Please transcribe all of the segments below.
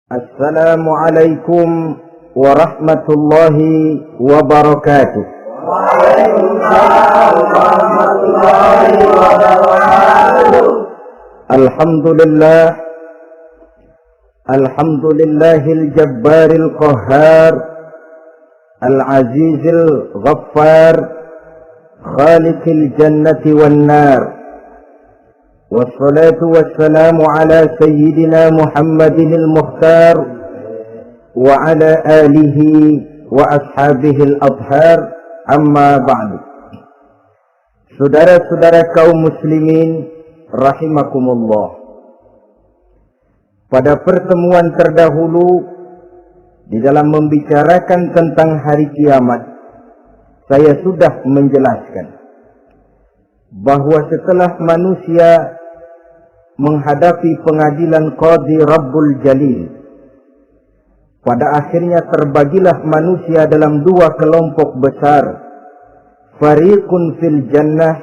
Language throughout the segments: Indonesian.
Assalamualaikum warahmatullahi wabarakatuh. Waalaikumsalam warahmatullahi wabarakatuh. Alhamdulillahil jabbaril qahhar, al-azizil ghaffar, khaliqil jannati wan nar. Wassalatu wassalamu ala sayyidina Muhammadinil Mukhtar wa ala alihi wa ashabihil adhar, amma ba'du. Saudara-saudara kaum muslimin rahimakumullah. Pada pertemuan terdahulu di dalam membicarakan tentang hari kiamat, saya sudah menjelaskan bahwa setelah manusia menghadapi pengadilan Qadhi Rabbul Jalil, pada akhirnya terbagilah manusia dalam dua kelompok besar, fariqun fil jannah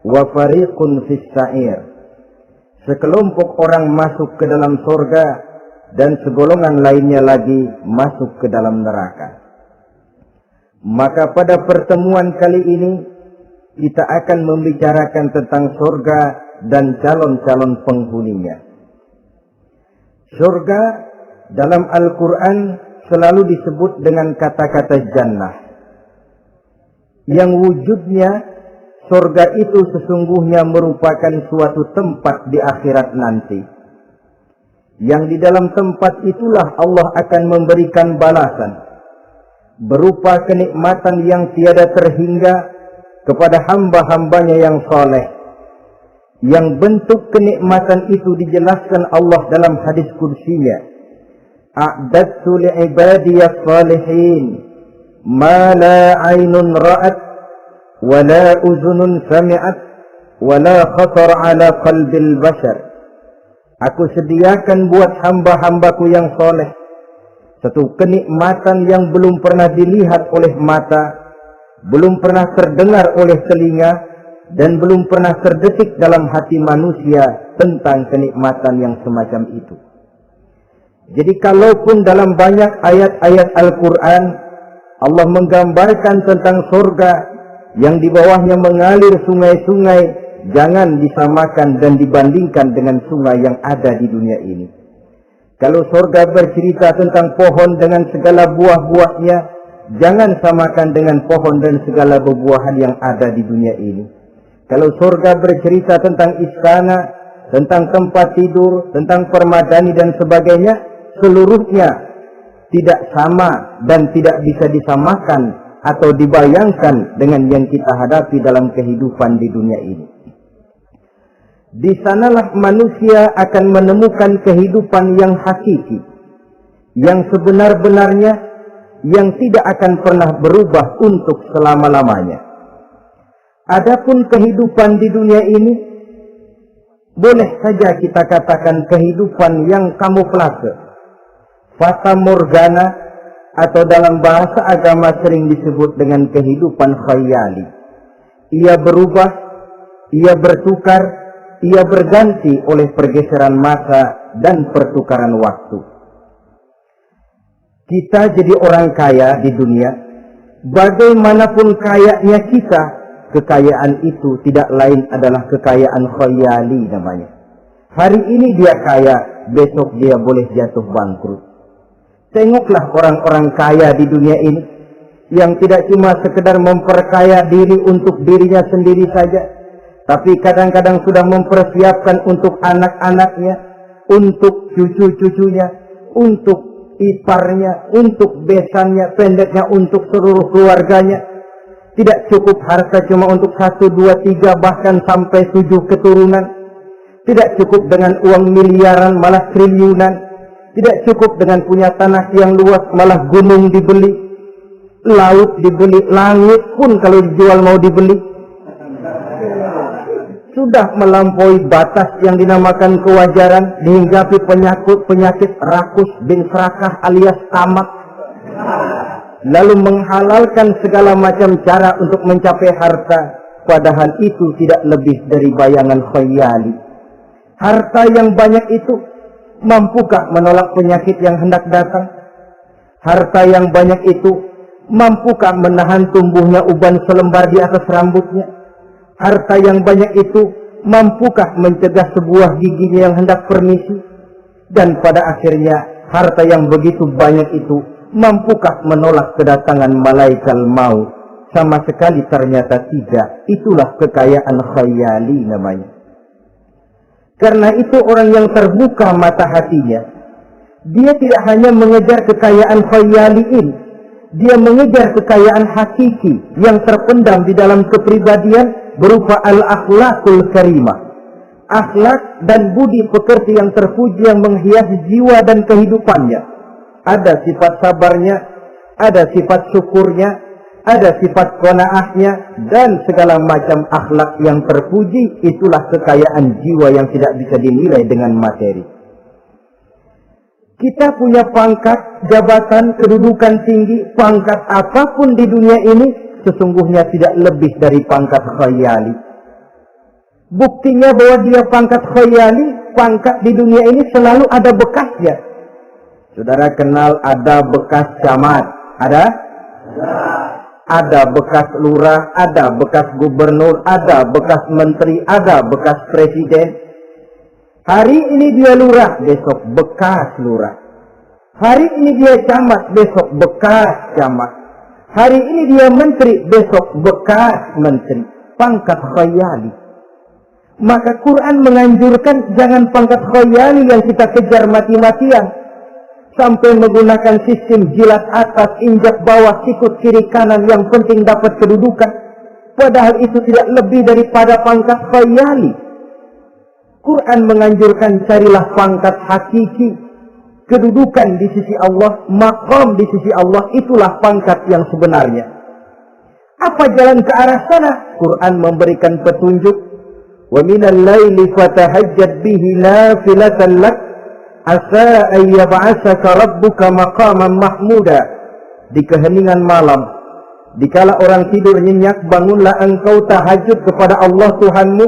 wa fariqun fis sa'ir. Sekelompok orang masuk ke dalam surga dan segolongan lainnya lagi masuk ke dalam neraka. Maka pada pertemuan kali ini kita akan membicarakan tentang surga dan calon-calon penghuninya. Surga dalam Al-Quran selalu disebut dengan kata-kata jannah, yang wujudnya surga itu sesungguhnya merupakan suatu tempat di akhirat nanti, yang di dalam tempat itulah Allah akan memberikan balasan berupa kenikmatan yang tiada terhingga kepada hamba-hambanya yang soleh, yang bentuk kenikmatan itu dijelaskan Allah dalam hadis kursinya, a'dadtu li'ibadiyas salihin ma la aynun ra'at wa la uzunun sami'at wa la khatar ala qalbil bashar. Aku sediakan buat hamba-hambaku yang soleh satu kenikmatan yang belum pernah dilihat oleh mata, belum pernah terdengar oleh telinga, dan belum pernah terdetik dalam hati manusia tentang kenikmatan yang semacam itu. Jadi kalaupun dalam banyak ayat-ayat Al-Quran Allah menggambarkan tentang surga yang di bawahnya mengalir sungai-sungai, jangan disamakan dan dibandingkan dengan sungai yang ada di dunia ini. Kalau surga bercerita tentang pohon dengan segala buah-buahnya, jangan samakan dengan pohon dan segala buah-buahan yang ada di dunia ini. Kalau surga bercerita tentang istana, tentang tempat tidur, tentang permadani dan sebagainya, seluruhnya tidak sama dan tidak bisa disamakan atau dibayangkan dengan yang kita hadapi dalam kehidupan di dunia ini. Di sanalah manusia akan menemukan kehidupan yang hakiki, yang sebenar-benarnya, yang tidak akan pernah berubah untuk selama-lamanya. Adapun kehidupan di dunia ini, boleh saja kita katakan kehidupan yang kamuflase, fata morgana, atau dalam bahasa agama sering disebut dengan kehidupan khayali. Ia berubah, ia bertukar, ia berganti oleh pergeseran masa dan pertukaran waktu. Kita jadi orang kaya di dunia, bagaimanapun kayanya kita, kekayaan itu tidak lain adalah kekayaan khayali namanya. Hari ini dia kaya, besok dia boleh jatuh bangkrut. Tengoklah orang-orang kaya di dunia ini, yang tidak cuma sekedar memperkaya diri untuk dirinya sendiri saja, tapi kadang-kadang sudah mempersiapkan untuk anak-anaknya, untuk cucu-cucunya, untuk iparnya, untuk besannya, pendeknya untuk seluruh keluarganya. Tidak cukup harta cuma untuk 1, 2, 3, bahkan sampai 7 keturunan. Tidak cukup dengan uang miliaran, malah triliunan. Tidak cukup dengan punya tanah yang luas, malah gunung dibeli, laut dibeli, langit pun kalau dijual mau dibeli. Sudah melampaui batas yang dinamakan kewajaran, dihinggapi penyakit rakus bin serakah alias tamak, lalu menghalalkan segala macam cara untuk mencapai harta, padahal itu tidak lebih dari bayangan khayali. Harta yang banyak itu mampukah menolak penyakit yang hendak datang? Harta yang banyak itu mampukah menahan tumbuhnya uban selembar di atas rambutnya? Harta yang banyak itu mampukah mencegah sebuah giginya yang hendak permisi? Dan pada akhirnya harta yang begitu banyak itu mampukah menolak kedatangan malaikat maut? Sama sekali ternyata tidak. Itulah kekayaan khayali namanya. Karena itu orang yang terbuka mata hatinya, dia tidak hanya mengejar kekayaan khayali ini, dia mengejar kekayaan hakiki yang terpendam di dalam kepribadian berupa al-akhlaqul karimah. Akhlak dan budi pekerti yang terpuji yang menghiasi jiwa dan kehidupannya. Ada sifat sabarnya, ada sifat syukurnya, ada sifat qanaahnya, dan segala macam akhlak yang terpuji. Itulah kekayaan jiwa yang tidak bisa dinilai dengan materi. Kita punya pangkat, jabatan, kedudukan tinggi, pangkat apapun di dunia ini sesungguhnya tidak lebih dari pangkat khayali. Buktinya bahwa dia pangkat khayali, pangkat di dunia ini selalu ada bekasnya. Saudara kenal ada bekas camat? Ada? Ada bekas lurah, ada bekas gubernur, ada bekas menteri, ada bekas presiden. Hari ini dia lurah, besok bekas lurah. Hari ini dia camat, besok bekas camat. Hari ini dia menteri, besok bekas menteri. Pangkat khayali. Maka Quran menganjurkan jangan pangkat khayali yang kita kejar mati-matian. Sampai menggunakan sistem jilat atas, injak bawah, sikut kiri kanan, yang penting dapat kedudukan. Padahal itu tidak lebih daripada pangkat khayali. Quran menganjurkan carilah pangkat hakiki. Kedudukan di sisi Allah, maqam di sisi Allah, itulah pangkat yang sebenarnya. Apa jalan ke arah sana? Quran memberikan petunjuk. Wa minal laili fatahajjad bihi nafilatan lak asa an yab'atsaka rabbuka maqaman mahmuda. Di keheningan malam, dikala orang tidur nyenyak, bangunlah engkau tahajud kepada Allah Tuhanmu.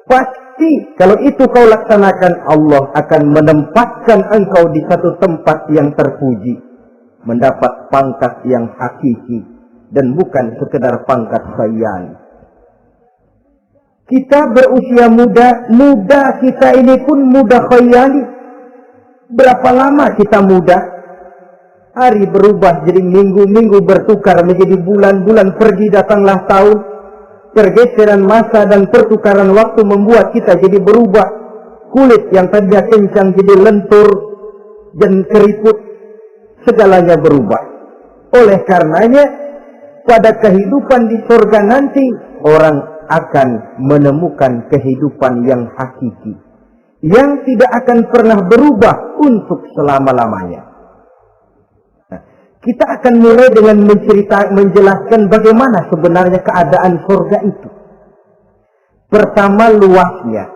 Pasti kalau itu kau laksanakan, Allah akan menempatkan engkau di satu tempat yang terpuji, mendapat pangkat yang hakiki dan bukan sekedar pangkat khayal. Kita berusia muda kita ini pun muda khayali. Berapa lama kita muda? Hari berubah jadi minggu, minggu bertukar menjadi bulan, bulan pergi datanglah tahun. Pergeseran masa dan pertukaran waktu membuat kita jadi berubah. Kulit yang tadinya kencang jadi lentur dan keriput. Segalanya berubah. Oleh karenanya, pada kehidupan di surga nanti, orang akan menemukan kehidupan yang hakiki, yang tidak akan pernah berubah untuk selama-lamanya. Nah, kita akan mulai dengan menjelaskan bagaimana sebenarnya keadaan surga itu. Pertama, luasnya.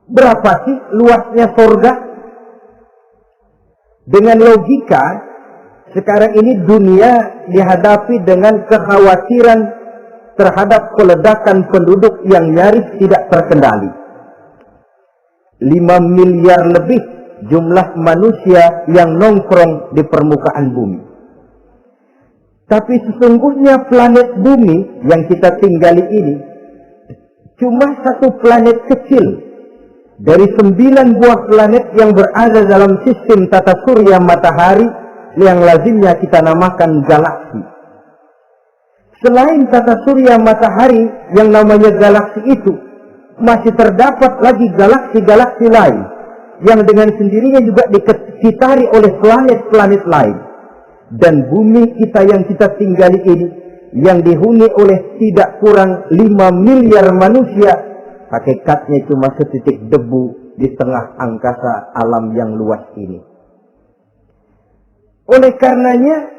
Berapa sih luasnya surga? Dengan logika, sekarang ini dunia dihadapi dengan kekhawatiran terhadap peledakan penduduk yang nyaris tidak terkendali. 5 miliar lebih jumlah manusia yang nongkrong di permukaan bumi. Tapi sesungguhnya planet bumi yang kita tinggali ini cuma satu planet kecil dari 9 buah planet yang berada dalam sistem tata surya matahari yang lazimnya kita namakan galaksi. Selain tata surya matahari yang namanya galaksi itu, masih terdapat lagi galaksi-galaksi lain yang dengan sendirinya juga dikitari oleh planet-planet lain. Dan bumi kita yang kita tinggali ini, yang dihuni oleh tidak kurang 5 miliar manusia, hakikatnya cuma setitik debu di tengah angkasa alam yang luas ini. Oleh karenanya,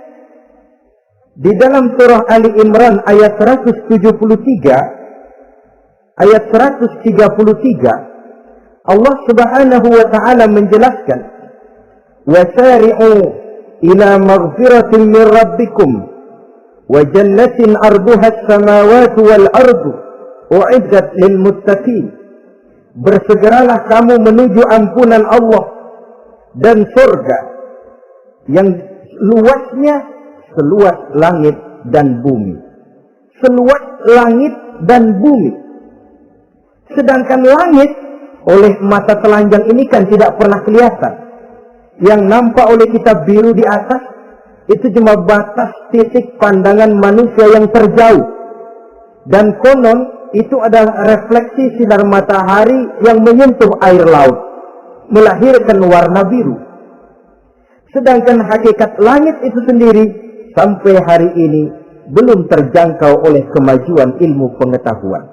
di dalam surah Ali Imran ayat 173, ayat 133, Allah Subhanahu wa taala menjelaskan, "Wasari'u ila maghfiratin min rabbikum wa jannatin 'arduha as-samawati wal ardu u'iddat lil muttaqin." bersegeralah kamu menuju ampunan Allah dan surga yang luasnya seluas langit dan bumi. Seluas langit dan bumi. Sedangkan langit oleh mata telanjang ini kan tidak pernah kelihatan. Yang nampak oleh kita biru di atas itu cuma batas titik pandangan manusia yang terjauh. Dan konon itu adalah refleksi sinar matahari yang menyentuh air laut, melahirkan warna biru. Sedangkan hakikat langit itu sendiri sampai hari ini belum terjangkau oleh kemajuan ilmu pengetahuan.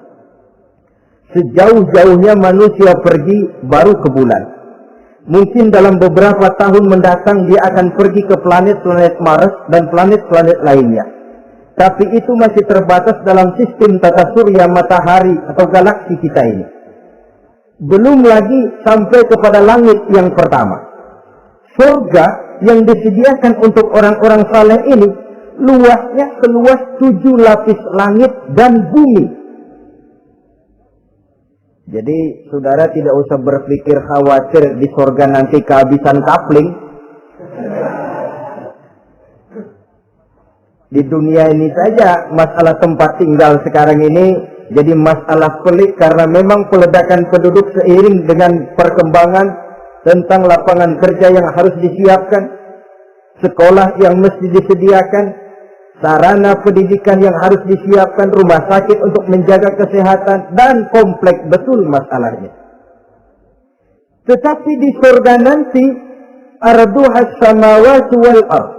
Sejauh-jauhnya manusia pergi baru ke bulan. Mungkin dalam beberapa tahun mendatang dia akan pergi ke planet-planet Mars dan planet-planet lainnya. Tapi itu masih terbatas dalam sistem tata surya matahari atau galaksi kita ini. Belum lagi sampai kepada langit yang pertama. Surga yang disediakan untuk orang-orang saleh ini luasnya seluas 7 lapis langit dan bumi. Jadi saudara tidak usah berpikir khawatir di surga nanti kehabisan kapling. Di dunia ini saja masalah tempat tinggal sekarang ini jadi masalah pelik karena memang peledakan penduduk seiring dengan perkembangan tentang lapangan kerja yang harus disiapkan, sekolah yang mesti disediakan, sarana pendidikan yang harus disiapkan, rumah sakit untuk menjaga kesehatan, dan kompleks betul masalahnya. Tetapi di surga nanti arduhas samawati wal ardh,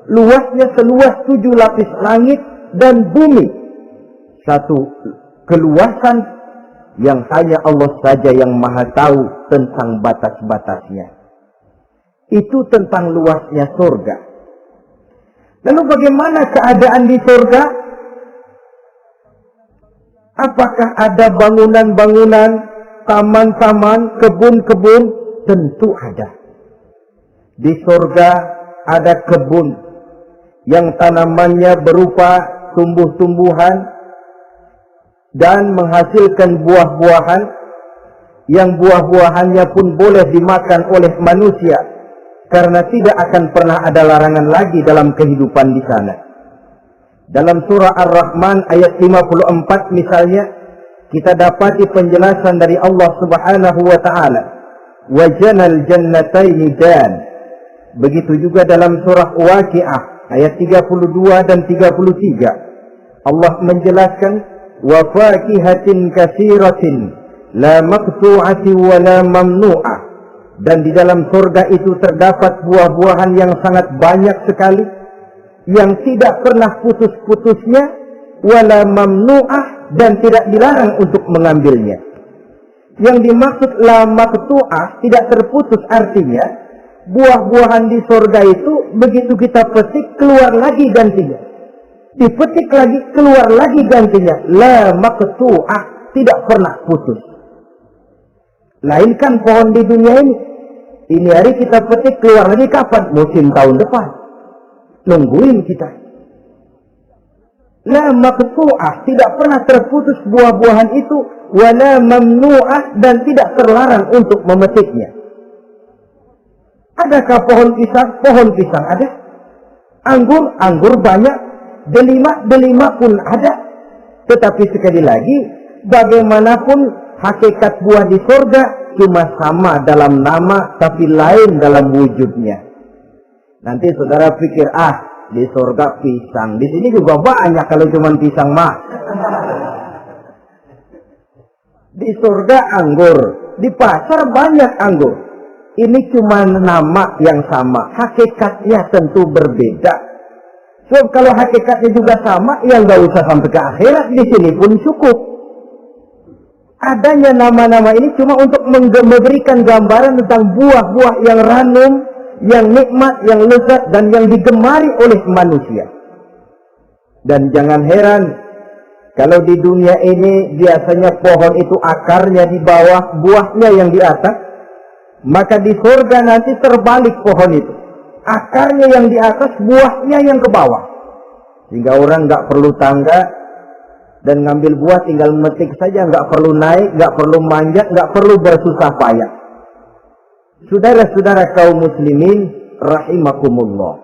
luasnya seluas 7 lapis langit dan bumi. Satu keluasan yang hanya Allah saja yang maha tahu tentang batas-batasnya. Itu tentang luasnya surga. Lalu bagaimana keadaan di surga? Apakah ada bangunan-bangunan, taman-taman, kebun-kebun? Tentu ada. Di surga ada kebun yang tanamannya berupa tumbuh-tumbuhan dan menghasilkan buah-buahan yang buah-buahannya pun boleh dimakan oleh manusia karena tidak akan pernah ada larangan lagi dalam kehidupan di sana. Dalam surah Ar-Rahman ayat 54 misalnya kita dapati penjelasan dari Allah Subhanahu wa taala, "Wa janal jannataini dan." Begitu juga dalam surah Waqiah ayat 32 dan 33. Allah menjelaskan wa fakihatin katsiratin la maqtu'atin wa la mamnu'ah. Dan di dalam surga itu terdapat buah-buahan yang sangat banyak sekali yang tidak pernah putus-putusnya wala mamnu'ah dan tidak dilarang untuk mengambilnya. Yang dimaksud la maqtu'ah tidak terputus artinya buah-buahan di surga itu begitu kita petik keluar lagi gantinya. Dipetik lagi keluar lagi gantinya. La maqtu'ah, tidak pernah putus. Lain kan pohon di dunia ini. Ini hari kita petik keluar lagi kapan? Musim tahun depan. Nungguin kita. La maqtu'ah, tidak pernah terputus buah-buahan itu. Wala mamnu'ah, dan tidak terlarang untuk memetiknya. Adakah pohon pisang? Pohon pisang ada. Anggur? Anggur banyak. Delima pun ada. Tetapi sekali lagi, bagaimanapun hakikat buah di surga cuma sama dalam nama, tapi lain dalam wujudnya. Nanti saudara pikir, di surga pisang. Di sini juga banyak kalau cuma pisang mah. Di surga anggur. Di pasar banyak anggur. Ini cuma nama yang sama. Hakikatnya tentu berbeda. So, kalau hakikatnya juga sama, ya nggak usah sampai ke akhirat. Di sini pun cukup. Adanya nama-nama ini cuma untuk memberikan gambaran tentang buah-buah yang ranum, yang nikmat, yang lezat, dan yang digemari oleh manusia. Dan jangan heran, kalau di dunia ini biasanya pohon itu akarnya di bawah, buahnya yang di atas. Maka di surga nanti terbalik pohon itu. Akarnya yang di atas, buahnya yang ke bawah. Sehingga orang nggak perlu tangga, Dan ngambil buah tinggal metik saja, nggak perlu naik, nggak perlu manjat, nggak perlu bersusah payah. Saudara-saudara kaum muslimin rahimakumullah.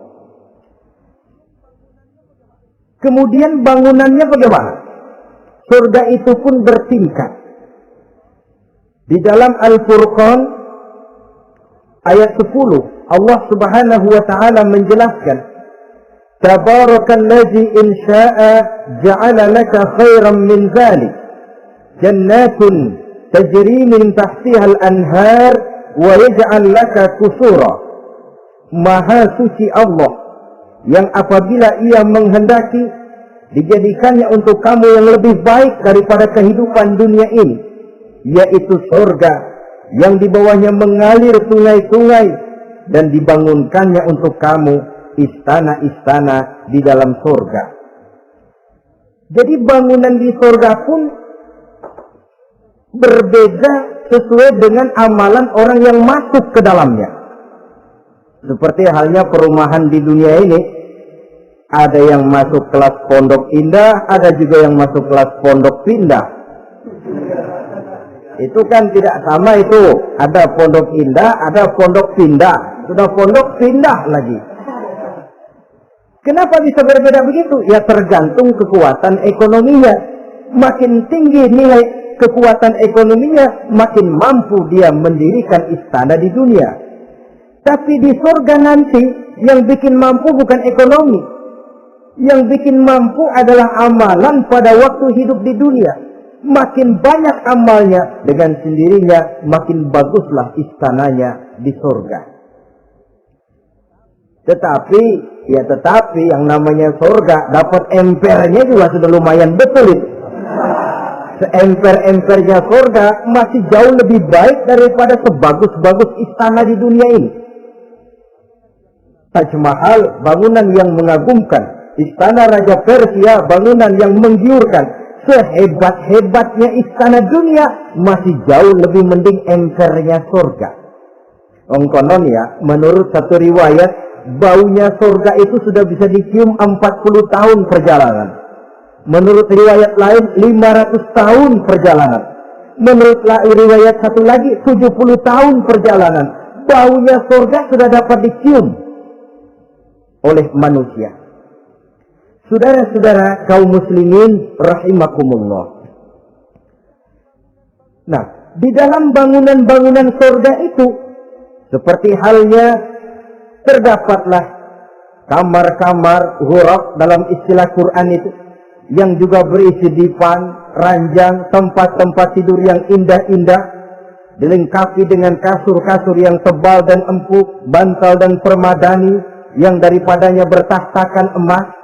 Kemudian bangunannya bagaimana? Surga itu pun bertingkat. Di dalam Al-Furqan ayat 10 Allah Subhanahu wa taala menjelaskan, Tabarakalladzi in syaa'a ja'ala laka khairan min dzalik jannatun tajri min tahtiha al-anhar wa yaj'al laka qusura. Maha suci Allah yang apabila ia menghendaki dijadikannya untuk kamu yang lebih baik daripada kehidupan dunia ini, yaitu surga yang di bawahnya mengalir sungai-sungai, dan dibangunkannya untuk kamu istana-istana di dalam surga. Jadi bangunan di surga pun berbeda sesuai dengan amalan orang yang masuk ke dalamnya. Seperti halnya perumahan di dunia ini, ada yang masuk kelas pondok indah, ada juga yang masuk kelas pondok pindah. Itu kan tidak sama itu. Ada pondok indah, ada pondok pindah. Sudah pondok pindah lagi. Kenapa bisa berbeda begitu? Ya tergantung kekuatan ekonominya. Makin tinggi nilai kekuatan ekonominya, makin mampu dia mendirikan istana di dunia. Tapi di surga nanti yang bikin mampu bukan ekonomi. Yang bikin mampu adalah amalan pada waktu hidup di dunia. Makin banyak amalnya, dengan sendirinya makin baguslah istananya di surga. Tetapi yang namanya surga dapat empernya juga sudah lumayan betul itu. Seemper-empernya surga masih jauh lebih baik daripada sebagus-bagus istana di dunia ini. Taj Mahal, bangunan yang mengagumkan. Istana Raja Persia, bangunan yang menggiurkan. Sehebat-hebatnya istana dunia, masih jauh lebih mending empernya surga. Konon ya, menurut satu riwayat, baunya surga itu sudah bisa dicium 40 tahun perjalanan. Menurut riwayat lain 500 tahun perjalanan. Menurut riwayat satu lagi 70 tahun perjalanan. Baunya surga sudah dapat dicium oleh manusia. Saudara-saudara kaum muslimin rahimakumullah. Nah, di dalam bangunan-bangunan surga itu, seperti halnya terdapatlah kamar-kamar huraf dalam istilah Quran itu, yang juga berisi divan, ranjang, tempat-tempat tidur yang indah-indah, dilengkapi dengan kasur-kasur yang tebal dan empuk, bantal dan permadani yang daripadanya bertahtakan emas.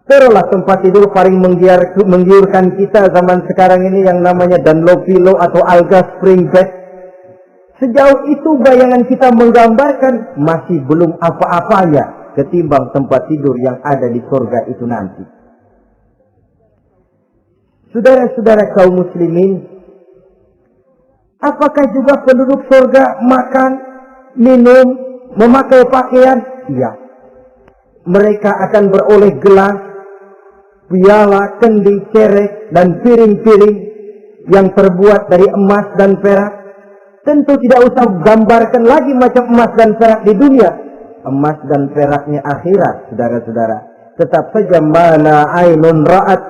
Terulah tempat tidur paling menggiurkan kita zaman sekarang ini yang namanya Dunlopillow atau Alga Spring Bed. Sejauh itu bayangan kita menggambarkan masih belum apa-apanya ketimbang tempat tidur yang ada di surga itu nanti. Saudara-saudara kaum muslimin, apakah juga penduduk surga makan, minum, memakai pakaian? Iya. Mereka akan beroleh gelas, piala, kendi, cerek, dan piring-piring yang terbuat dari emas dan perak. Tentu tidak usah gambarkan lagi macam emas dan perak di dunia. Emas dan peraknya akhirat, saudara-saudara. Tetap saja mana ainun ra'at,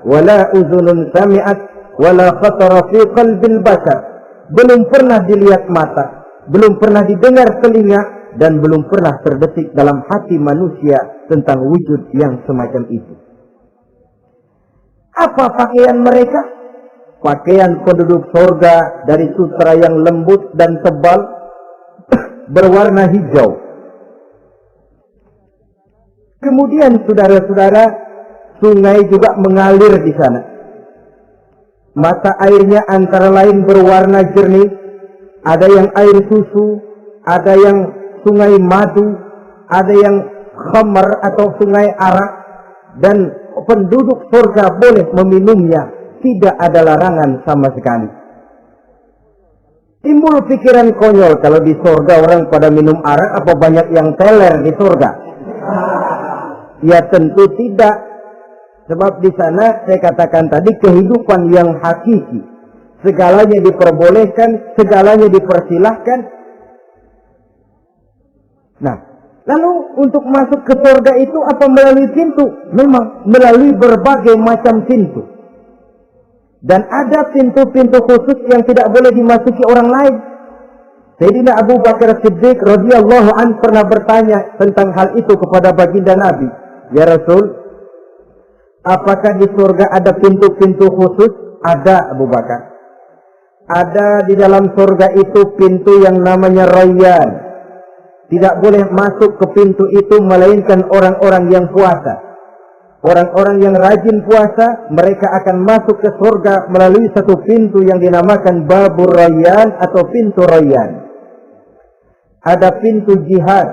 wala uzunun sami'at, wala khatara fi qalbil bashar. Belum pernah dilihat mata, belum pernah didengar telinga, dan belum pernah terdetik dalam hati manusia tentang wujud yang semacam itu. Apa pakaian mereka? Pakaian penduduk surga dari sutra yang lembut dan tebal berwarna hijau. Kemudian saudara-saudara, sungai juga mengalir di sana. Mata airnya antara lain berwarna jernih, ada yang air susu, ada yang sungai madu, ada yang khamar atau sungai arak, dan penduduk surga boleh meminumnya. Tidak ada larangan sama sekali. Timbul pikiran konyol, kalau di surga orang pada minum arak, apa banyak yang teler di surga? Ya tentu tidak. Sebab di sana saya katakan tadi kehidupan yang hakiki. Segalanya diperbolehkan, segalanya dipersilahkan. Nah, lalu untuk masuk ke surga itu apa melalui pintu? Memang melalui berbagai macam pintu. Dan ada pintu-pintu khusus yang tidak boleh dimasuki orang lain. Sayyidina Abu Bakar Siddiq radhiyallahu an pernah bertanya tentang hal itu kepada baginda Nabi. Ya Rasul, apakah di surga ada pintu-pintu khusus? Ada, Abu Bakar. Ada di dalam surga itu pintu yang namanya Rayyan. Tidak boleh masuk ke pintu itu melainkan orang-orang yang puasa. Orang-orang yang rajin puasa, mereka akan masuk ke surga melalui satu pintu yang dinamakan Babur Rayyan atau pintu Rayyan. Ada pintu jihad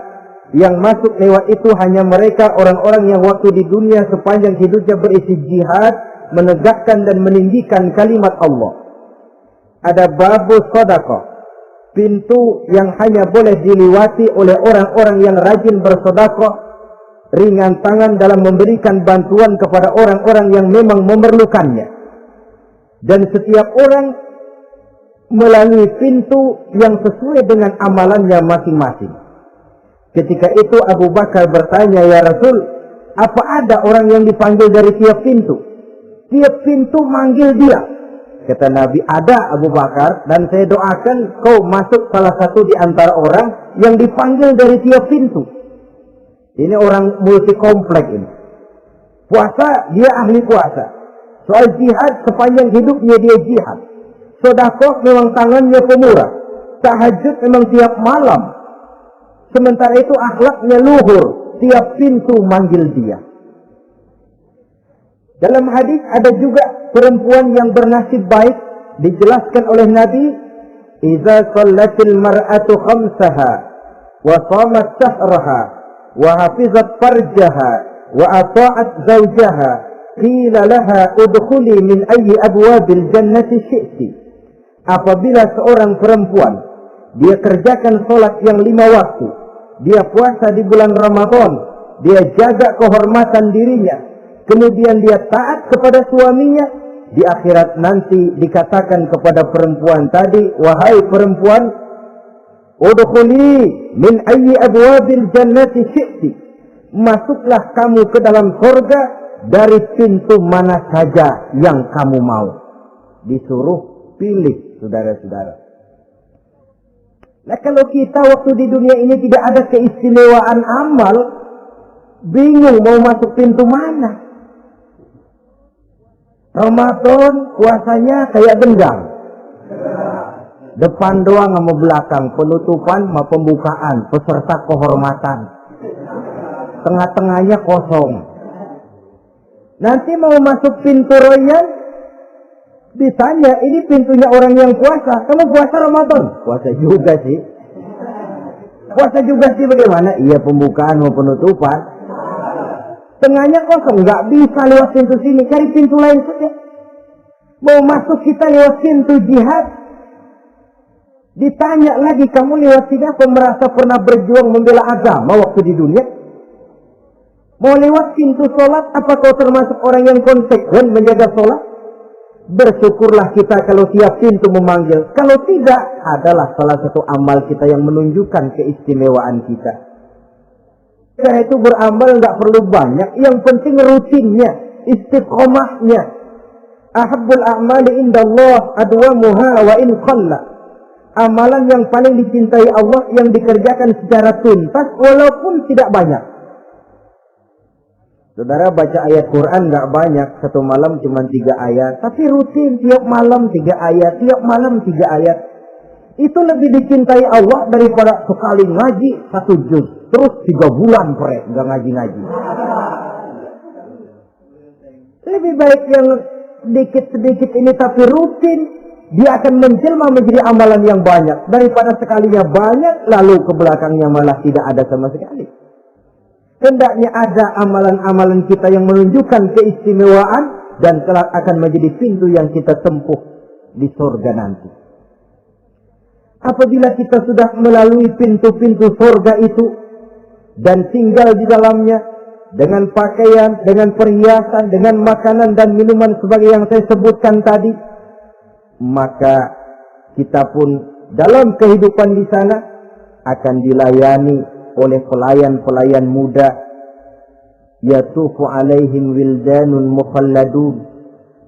yang masuk lewat itu hanya mereka orang-orang yang waktu di dunia sepanjang hidupnya berisi jihad, menegakkan dan meninggikan kalimat Allah. Ada Babur Sedekah, pintu yang hanya boleh dilewati oleh orang-orang yang rajin bersedekah, ringan tangan dalam memberikan bantuan kepada orang-orang yang memang memerlukannya. Dan setiap orang melalui pintu yang sesuai dengan amalannya masing-masing. Ketika itu Abu Bakar bertanya, ya Rasul, apa ada orang yang dipanggil dari tiap pintu? Tiap pintu manggil dia. Kata Nabi, ada Abu Bakar, dan saya doakan kau masuk salah satu di antara orang yang dipanggil dari tiap pintu. Ini orang multi komplek ini. Puasa, dia ahli puasa. Soal jihad, sepanjang hidupnya dia jihad. Sedekah memang tangannya pemurah. Tahajud memang tiap malam. Sementara itu akhlaknya luhur. Tiap pintu manggil dia. Dalam hadis ada juga perempuan yang bernasib baik. Dijelaskan oleh Nabi, "Idza shallatil mar'atu khamsaha wa shamat shahraha wa hafizat farjaha wa ata'at zawjaha qila laha udkhuli min ayyi abwabil jannati syi'ti." Apabila seorang perempuan dia kerjakan salat yang 5 waktu, dia puasa di bulan Ramadan, dia jaga kehormatan dirinya, kemudian dia taat kepada suaminya, di akhirat nanti dikatakan kepada perempuan tadi, wahai perempuan, udkhuli min ayyi abwabil jannati syi'ti, masuklah kamu ke dalam surga dari pintu mana saja yang kamu mau. Disuruh pilih, saudara-saudara. Nah, kalau kita waktu di dunia ini tidak ada keistimewaan amal, bingung mau masuk pintu mana. Ramadan puasanya kayak dendam. Depan doang sama belakang, penutupan sama pembukaan, peserta kehormatan. Tengah-tengahnya kosong. Nanti mau masuk pintu Rayyan, ditanya, ini pintunya orang yang puasa. Kamu puasa Ramadan? Puasa juga sih. Puasa juga sih bagaimana? Iya, pembukaan mau penutupan. Tengahnya kosong, nggak bisa lewat pintu sini, cari pintu lain saja. Mau masuk kita lewat pintu jihad, ditanya lagi, kamu lewat sini apa merasa pernah berjuang membela agama waktu di dunia? Mau lewat pintu sholat, apa kau termasuk orang yang konsekuen menjaga sholat? Bersyukurlah kita kalau tiap pintu memanggil. Kalau tidak, adalah salah satu amal kita yang menunjukkan keistimewaan kita. Karena itu beramal nggak perlu banyak, yang penting rutinnya, istiqomahnya. Ahabbul a'mali indallah adwamuha wa in qalla. Amalan yang paling dicintai Allah yang dikerjakan secara tuntas walaupun tidak banyak. Saudara baca ayat Quran nggak banyak, satu malam cuma 3 ayat, tapi rutin tiap malam 3 ayat, tiap malam 3 ayat. Itu lebih dicintai Allah daripada sekali ngaji 1 juz. Terus 3 bulan pret nggak ngaji-ngaji. Lebih baik yang sedikit-sedikit ini tapi rutin, dia akan menjelma menjadi amalan yang banyak daripada sekalinya banyak lalu ke belakangnya malah tidak ada sama sekali. Hendaknya ada amalan-amalan kita yang menunjukkan keistimewaan dan kelak akan menjadi pintu yang kita tempuh di surga nanti. Apabila kita sudah melalui pintu-pintu surga itu dan tinggal di dalamnya, dengan pakaian, dengan perhiasan, dengan makanan dan minuman sebagai yang saya sebutkan tadi, maka kita pun dalam kehidupan di sana akan dilayani oleh pelayan-pelayan muda. Yatufu alaihim wildanun mukhalladun.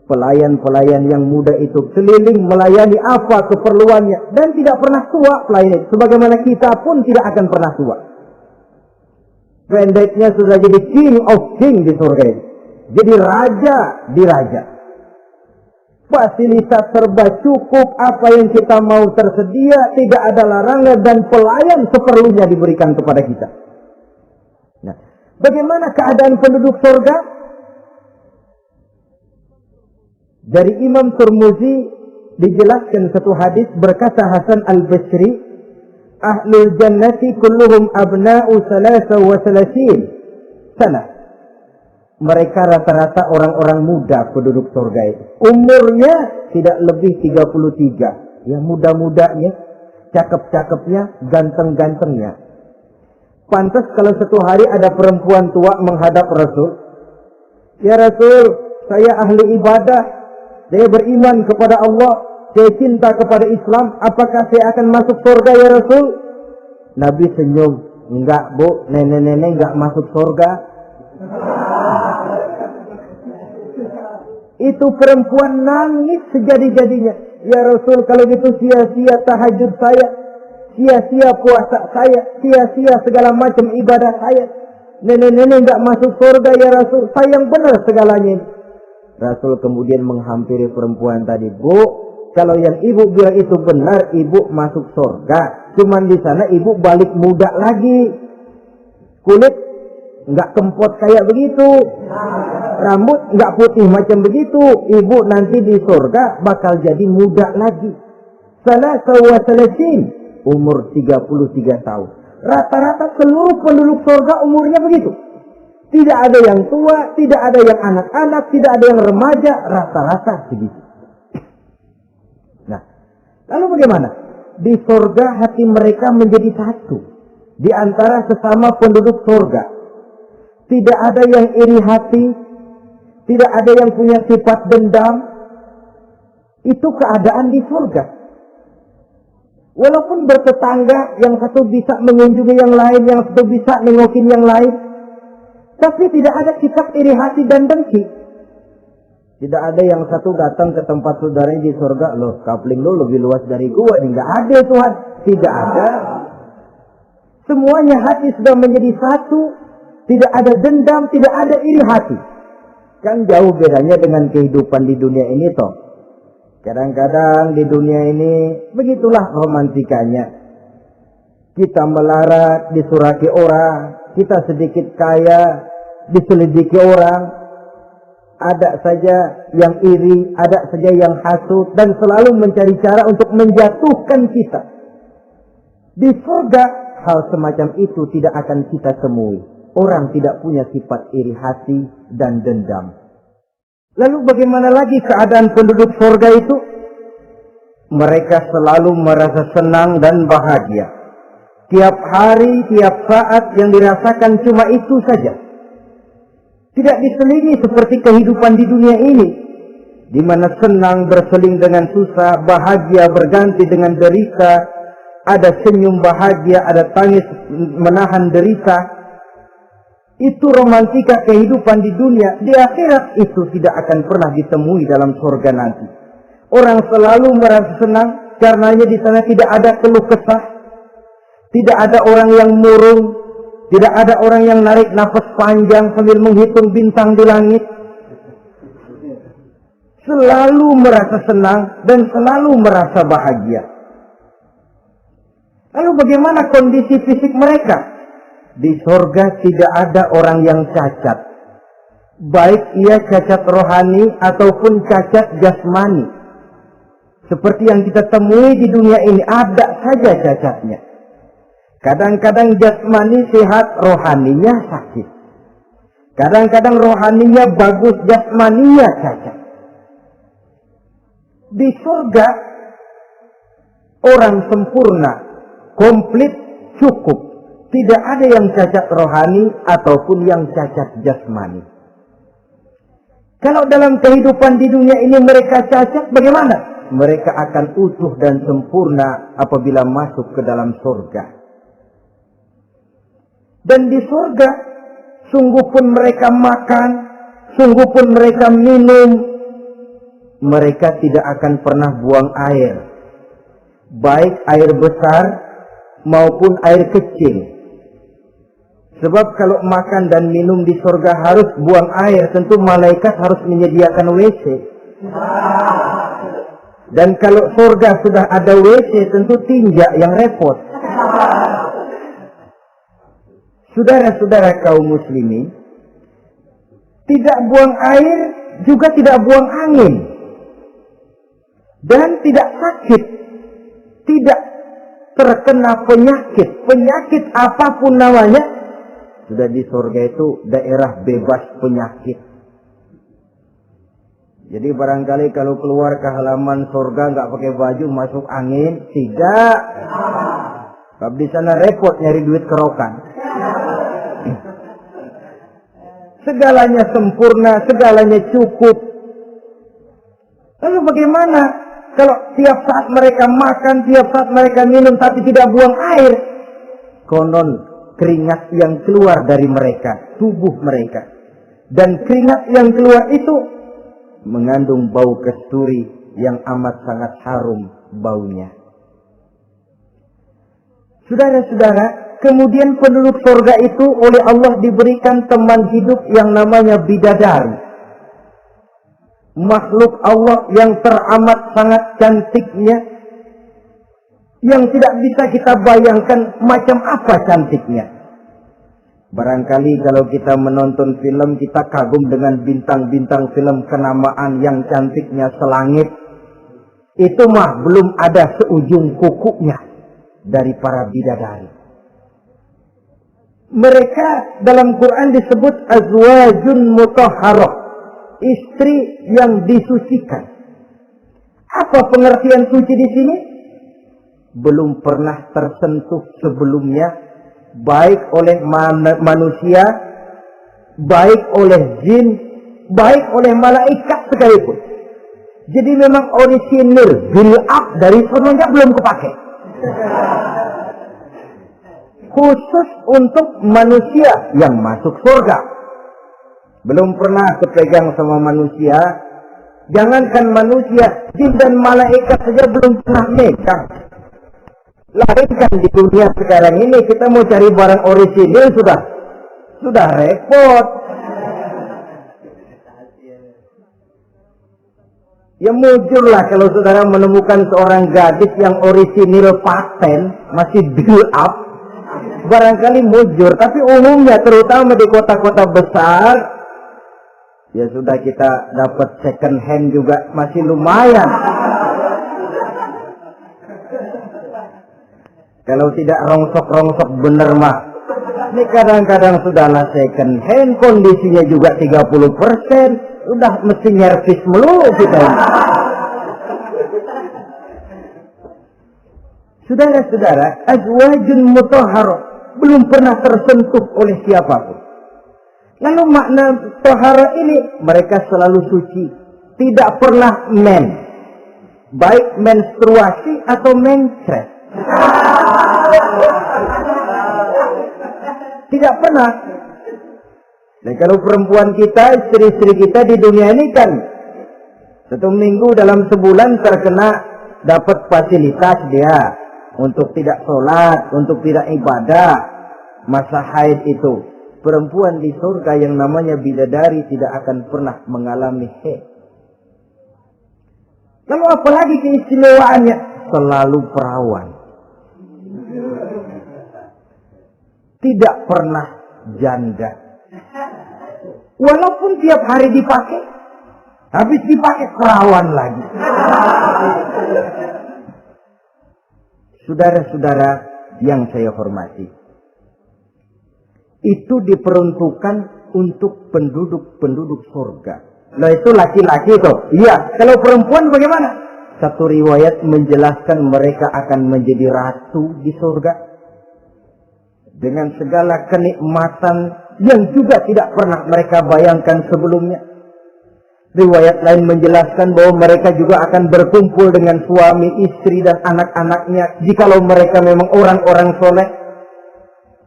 Pelayan-pelayan yang muda itu keliling melayani apa keperluannya dan tidak pernah tua pelayan itu, sebagaimana kita pun tidak akan pernah tua. Pendeknya sudah jadi king of king di surga ini, jadi raja di raja. Fasilitas serba cukup, apa yang kita mau tersedia, tidak ada larangan dan pelayan seperlunya diberikan kepada kita. Nah, bagaimana keadaan penduduk surga? Dari Imam Tirmizi dijelaskan satu hadis, berkata Hasan al-Basri, ahlul jannati kulluhum abna'u salasa wa salasin sana. Mereka rata-rata orang-orang muda penduduk surga itu. Umurnya tidak lebih 33. Ya, muda-mudanya, cakep-cakepnya, ganteng-gantengnya. Pantas kalau satu hari ada perempuan tua menghadap Rasul. Ya Rasul, saya ahli ibadah. Saya beriman kepada Allah, saya cinta kepada Islam, apakah saya akan masuk surga ya Rasul? Nabi senyum, enggak bu, nenek-nenek enggak masuk surga. Itu perempuan nangis sejadi-jadinya. Ya Rasul, kalau gitu sia-sia tahajud saya, sia-sia puasa saya, sia-sia segala macam ibadah saya. Nenek-nenek enggak masuk surga ya Rasul, sayang benar segalanya ini. Rasul kemudian menghampiri perempuan tadi. Bu, kalau yang ibu bilang itu benar, ibu masuk surga. Cuman di sana ibu balik muda lagi. Kulit nggak kempot kayak begitu. Rambut nggak putih macam begitu. Ibu nanti di surga bakal jadi muda lagi. Salasa wa salasin, umur 33 tahun. Rata-rata seluruh penduduk surga umurnya begitu. Tidak ada yang tua, tidak ada yang anak-anak, tidak ada yang remaja, rata-rata segitu. Nah, lalu bagaimana? Di surga hati mereka menjadi satu. Di antara sesama penduduk surga. Tidak ada yang iri hati, tidak ada yang punya sifat dendam. Itu keadaan di surga. Walaupun bertetangga, yang satu bisa mengunjungi yang lain, yang satu bisa nengokin yang lain. Tapi tidak ada sifat iri hati dan dengki. Tidak ada yang satu datang ke tempat saudaranya di surga, loh kapling lo lebih luas dari gua. Enggak ada Tuhan. Tidak ada. Semuanya hati sudah menjadi satu. Tidak ada dendam, tidak ada iri hati. Kan jauh bedanya dengan kehidupan di dunia ini toh. Kadang-kadang di dunia ini begitulah romantikanya. Kita melarat, disuraki orang. Kita sedikit kaya, diselidiki orang, ada saja yang iri, ada saja yang hasut, dan selalu mencari cara untuk menjatuhkan kita. Di surga, hal semacam itu tidak akan kita temui. Orang tidak punya sifat iri hati dan dendam. Lalu bagaimana lagi keadaan penduduk surga itu? Mereka selalu merasa senang dan bahagia. Tiap hari, tiap saat yang dirasakan cuma itu saja. Tidak diselingi seperti kehidupan di dunia ini, di mana senang berseling dengan susah, bahagia berganti dengan derita, ada senyum bahagia, ada tangis menahan derita. Itu romantika kehidupan di dunia. Di akhirat itu tidak akan pernah ditemui dalam surga nanti. Orang selalu merasa senang, karenanya di sana tidak ada keluh kesah. Tidak ada orang yang murung. Tidak ada orang yang narik nafas panjang sambil menghitung bintang di langit. Selalu merasa senang dan selalu merasa bahagia. Lalu bagaimana kondisi fisik mereka? Di surga tidak ada orang yang cacat. Baik ia cacat rohani ataupun cacat jasmani. Seperti yang kita temui di dunia ini, ada saja cacatnya. Kadang-kadang jasmani sehat, rohaninya sakit. Kadang-kadang rohaninya bagus, jasmaninya cacat. Di surga, orang sempurna, komplit, cukup. Tidak ada yang cacat rohani ataupun yang cacat jasmani. Kalau dalam kehidupan di dunia ini mereka cacat, bagaimana? Mereka akan utuh dan sempurna apabila masuk ke dalam surga. Dan di surga, sungguh pun mereka makan, sungguh pun mereka minum, mereka tidak akan pernah buang air. Baik air besar maupun air kecil. Sebab kalau makan dan minum di surga harus buang air, tentu malaikat harus menyediakan WC. Dan kalau surga sudah ada WC, tentu tinja yang repot. Saudara-saudara kaum muslimin, tidak buang air, juga tidak buang angin. Dan tidak sakit. Tidak terkena penyakit. Penyakit apapun namanya, sudah di surga itu daerah bebas penyakit. Jadi barangkali kalau keluar ke halaman surga nggak pakai baju, masuk angin, tidak. Sebab di sana repot nyari duit kerokan. Segalanya sempurna, segalanya cukup. Lalu bagaimana kalau tiap saat mereka makan, tiap saat mereka minum, tapi tidak buang air? Konon keringat yang keluar dari mereka, tubuh mereka. Dan keringat yang keluar itu mengandung bau kasturi yang amat sangat harum baunya. Saudara-saudara, kemudian penduduk surga itu oleh Allah diberikan teman hidup yang namanya bidadari. Makhluk Allah yang teramat sangat cantiknya, yang tidak bisa kita bayangkan macam apa cantiknya. Barangkali kalau kita menonton film, kita kagum dengan bintang-bintang film kenamaan yang cantiknya selangit. Itu mah belum ada seujung kukunya dari para bidadari. Mereka dalam Quran disebut azwajun mutahharah, istri yang disucikan. Apa pengertian suci di sini? Belum pernah tersentuh sebelumnya, baik oleh manusia, baik oleh jin, baik oleh malaikat sekalipun. Jadi memang orisinil, build up dari sononya belum kepake. Khusus untuk manusia yang masuk surga. Belum pernah kepegang sama manusia. Jangankan manusia, jin dan malaikat saja belum pernah megang. Lahirkan di dunia sekarang ini, kita mau cari barang orisinil sudah repot. Ya mujurlah kalau saudara menemukan seorang gadis yang orisinil paten, masih build up. Barangkali mujur, tapi umumnya terutama di kota-kota besar, ya sudah kita dapat second hand juga masih lumayan. Kalau tidak rongsok-rongsok bener mah, ini kadang-kadang sudahlah second hand, kondisinya juga 30%, udah mesti nyervis melulu kita. Saudara-saudara, azwajun mutahharah, belum pernah tersentuh oleh siapapun. Lalu makna tahara ini, mereka selalu suci, tidak pernah baik menstruasi atau mencret. Tidak pernah. Dan kalau perempuan kita, istri-istri kita di dunia ini kan 1 minggu dalam sebulan terkena dapat fasilitas dia untuk tidak sholat, untuk tidak ibadah, masa haid itu. Perempuan di surga yang namanya bidadari tidak akan pernah mengalami haid. Lalu apalagi keistimewaannya? Selalu perawan. Tidak pernah janda. Walaupun tiap hari dipakai, habis dipakai perawan lagi. Saudara-saudara yang saya hormati, itu diperuntukkan untuk penduduk-penduduk surga. Nah itu laki-laki itu. Iya, kalau perempuan bagaimana? Satu riwayat menjelaskan mereka akan menjadi ratu di surga. dengan segala kenikmatan yang juga tidak pernah mereka bayangkan sebelumnya. Riwayat lain menjelaskan bahwa mereka juga akan berkumpul dengan suami, istri, dan anak-anaknya jikalau mereka memang orang-orang soleh.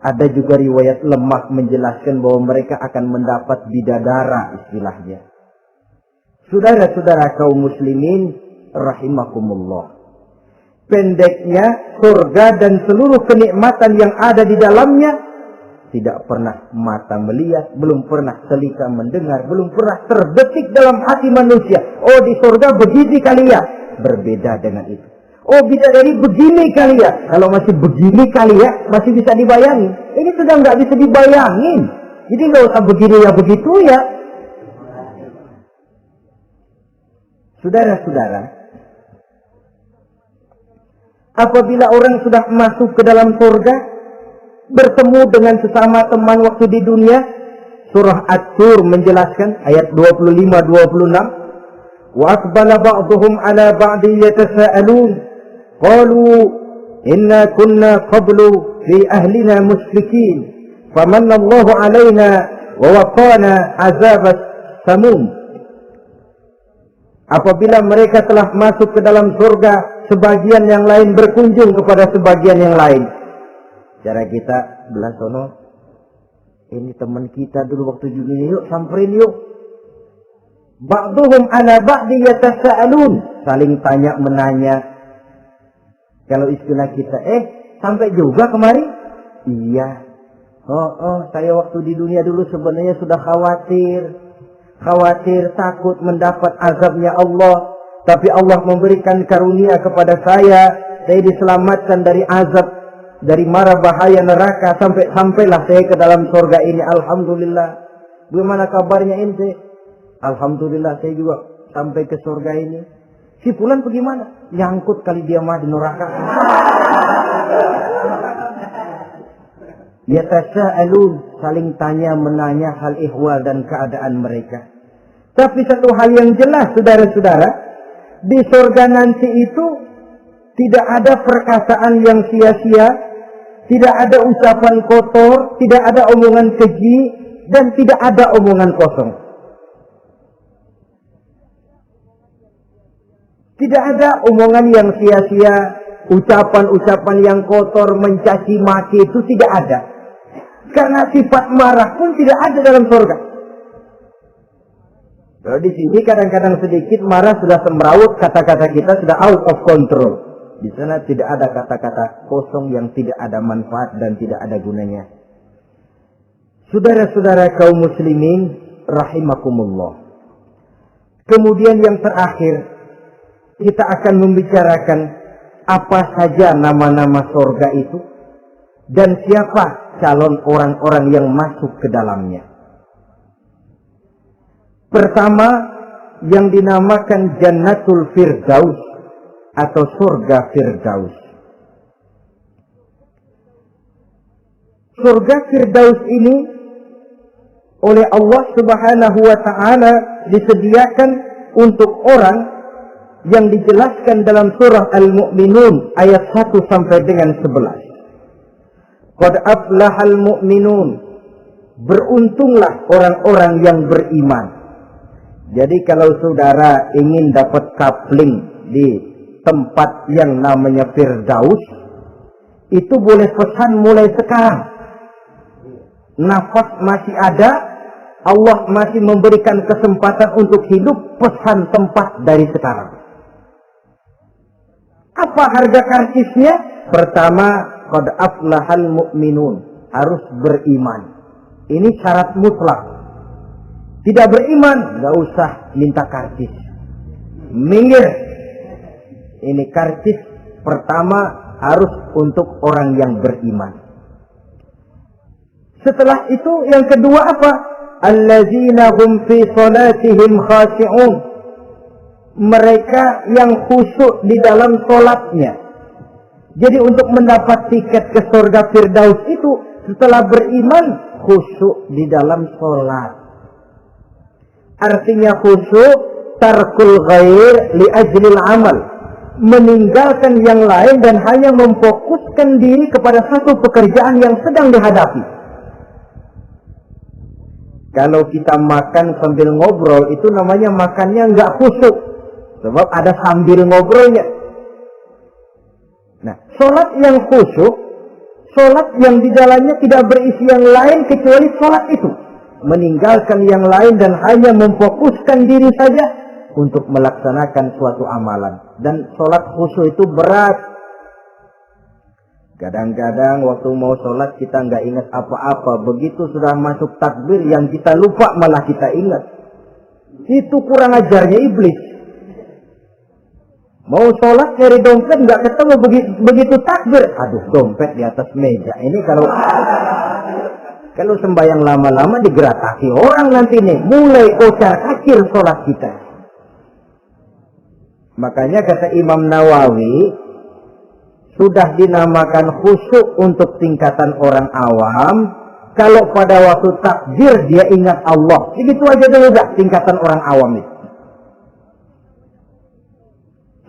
Ada juga riwayat lemah menjelaskan bahwa mereka akan mendapat bidadara istilahnya. Saudara-saudara kaum muslimin rahimakumullah. Pendeknya, surga dan seluruh kenikmatan yang ada di dalamnya tidak pernah mata melihat, belum pernah telinga mendengar, belum pernah terbetik dalam hati manusia. Oh, di surga begini kali ya. Berbeda dengan itu. Oh, bidadari begini kali ya. Kalau masih begini kali ya, masih bisa dibayangin. Ini sudah nggak bisa dibayangin. Jadi nggak usah begini ya begitu ya. Saudara-saudara, apabila orang sudah masuk ke dalam surga, bertemu dengan sesama teman waktu di dunia, surah At-Tur menjelaskan ayat 25-26, wa aqbala ba'dhum ala ba'di yatasaalun qalu inna kunna qablu fi ahlina musyrikin famanna Allahu alaina wa waqana azabas samum. Apabila mereka telah masuk ke dalam surga, sebagian yang lain berkunjung kepada sebagian yang lain. Cara kita belah sono, ini teman kita dulu waktu dunia, yuk samperin yuk. Ba'duhum ala ba'di yatasaalun, saling tanya menanya. Kalau istilah kita, sampai juga kemari? Iya. Saya waktu di dunia dulu sebenarnya sudah khawatir takut mendapat azabnya Allah, tapi Allah memberikan karunia kepada saya diselamatkan dari azab, dari mara bahaya neraka, sampailah saya ke dalam surga ini. Alhamdulillah. Bagaimana kabarnya ente? Alhamdulillah saya juga sampai ke surga ini. Si fulan bagaimana? Nyangkut kali dia mah di neraka. Yatasaalun, saling tanya menanya hal ihwal dan keadaan mereka. Tapi satu hal yang jelas, saudara-saudara, di surga nanti itu tidak ada perkataan yang sia-sia, tidak ada ucapan kotor, tidak ada omongan keji, dan tidak ada omongan kosong. Tidak ada omongan yang sia-sia, ucapan-ucapan yang kotor, mencaci maki, itu tidak ada. Karena sifat marah pun tidak ada dalam surga. Kalau di sini kadang-kadang sedikit marah sudah semrawut, kata-kata kita sudah out of control. Di sana tidak ada kata-kata kosong yang tidak ada manfaat dan tidak ada gunanya. Saudara-saudara kaum muslimin rahimakumullah. Kemudian yang terakhir, kita akan membicarakan apa saja nama-nama surga itu dan siapa calon orang-orang yang masuk ke dalamnya. Pertama, yang dinamakan Jannatul Firdaus atau surga Firdaus. Surga Firdaus ini oleh Allah Subhanahu wa taala disediakan untuk orang yang dijelaskan dalam surah Al-Mu'minun ayat 1 sampai dengan 11. Qad aflahal mu'minun, beruntunglah orang-orang yang beriman. Jadi kalau saudara ingin dapat kapling di tempat yang namanya Firdaus, itu boleh pesan mulai sekarang. Nafas masih ada, Allah masih memberikan kesempatan untuk hidup, pesan tempat dari sekarang. Apa harga karcisnya? Pertama, qad aflahal mu'minun, harus beriman. Ini syarat mutlak. Tidak beriman, nggak usah minta karcis. Minggir. Ini karcis pertama harus untuk orang yang beriman. Setelah itu yang kedua apa? Allazina hum fi salatihim khashi'un. Mereka yang khusyuk di dalam salatnya. Jadi untuk mendapat tiket ke surga Firdaus itu setelah beriman khusyuk di dalam salat. Artinya khusyuk tarkul ghair li ajlil amal. meninggalkan yang lain dan hanya memfokuskan diri kepada satu pekerjaan yang sedang dihadapi. Kalau kita makan sambil ngobrol, itu namanya makannya nggak khusyuk. Sebab ada sambil ngobrolnya. Nah, sholat yang khusyuk, sholat yang di dalamnya tidak berisi yang lain kecuali sholat itu. Meninggalkan yang lain dan hanya memfokuskan diri saja untuk melaksanakan suatu amalan. Dan sholat khusyuk itu berat. Kadang-kadang waktu mau sholat kita nggak ingat apa-apa. Begitu sudah masuk takbir yang kita lupa malah kita ingat. Itu kurang ajarnya iblis. Mau sholat nyari dompet nggak ketemu, begitu takbir. Aduh, dompet di atas meja. Ini kalau sembahyang lama-lama digerakasi orang nanti nih. Mulai kocar-kacir sholat kita. Makanya kata Imam Nawawi, sudah dinamakan khusyuk untuk tingkatan orang awam. Kalau pada waktu takbir dia ingat Allah. Begitu aja dulu dah tingkatan orang awam itu.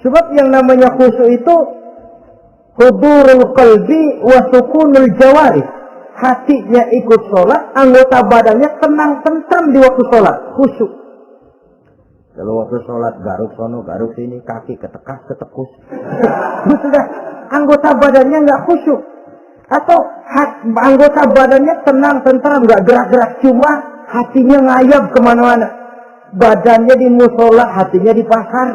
Sebab yang namanya khusyuk itu hudurul qalbi wa sukunul jawarih. Hatinya ikut sholat, anggota badannya tenang tentram di waktu sholat. Khusyuk. Kalau waktu sholat garuk sono, garuk sini, kaki ketekas, ketekus. Sudah anggota badannya nggak khusyuk. Atau anggota badannya tenang tentram, nggak gerak-gerak, cuma hatinya ngayab kemana-mana. Badannya di musola, hatinya di pasar.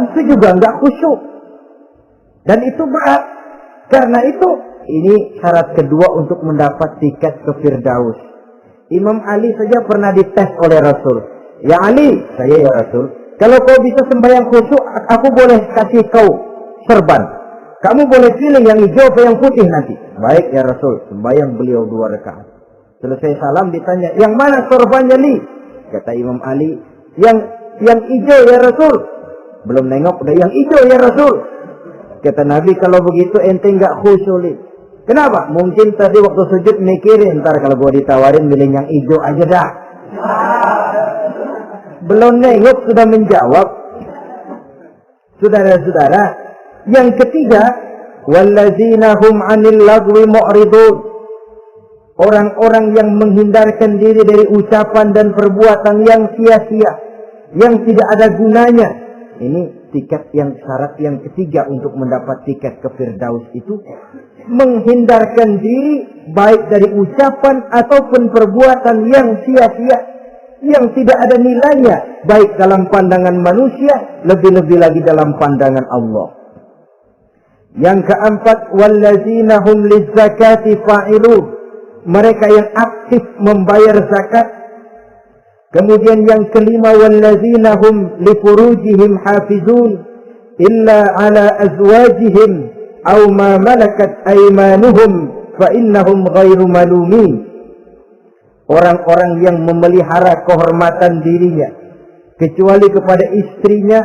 Itu juga nggak khusyuk. Dan itu berat. Karena itu, ini syarat kedua untuk mendapat tiket ke Firdaus. Imam Ali saja pernah dites oleh Rasul. Ya Ali, saya ya Rasul, kalau kau bisa sembahyang khusyuk, aku boleh kasih kau serban. Kamu boleh pilih yang hijau atau yang putih nanti. Baik ya Rasul, sembahyang beliau 2 rakaat. Selesai salam ditanya, yang mana sorbannya li? Kata Imam Ali, yang hijau ya Rasul. Belum nengok, udah yang hijau ya Rasul. Kata Nabi, kalau begitu ente nggak khusyuk li. Kenapa? Mungkin tadi waktu sujud mikirin, ntar kalau gua ditawarin milih yang hijau aja dah. Belum nengok sudah menjawab. Saudara-saudara, yang ketiga, wallazina hum 'anil lagwi mu'ridun. Orang-orang yang menghindarkan diri dari ucapan dan perbuatan yang sia-sia, yang tidak ada gunanya. Ini tiket yang syarat yang ketiga untuk mendapat tiket ke Firdaus itu menghindarkan diri baik dari ucapan ataupun perbuatan yang sia-sia, yang tidak ada nilainya baik dalam pandangan manusia, lebih-lebih lagi dalam pandangan Allah. Yang keempat, wallazina hum lizzakati fa'ilun. Mereka yang aktif membayar zakat. Kemudian yang kelima, wallazina hum lifurujihim hafizun illa ala azwajihim aw ma malakat aymanuhum fa innahum ghairu malumin. Orang-orang yang memelihara kehormatan dirinya kecuali kepada istrinya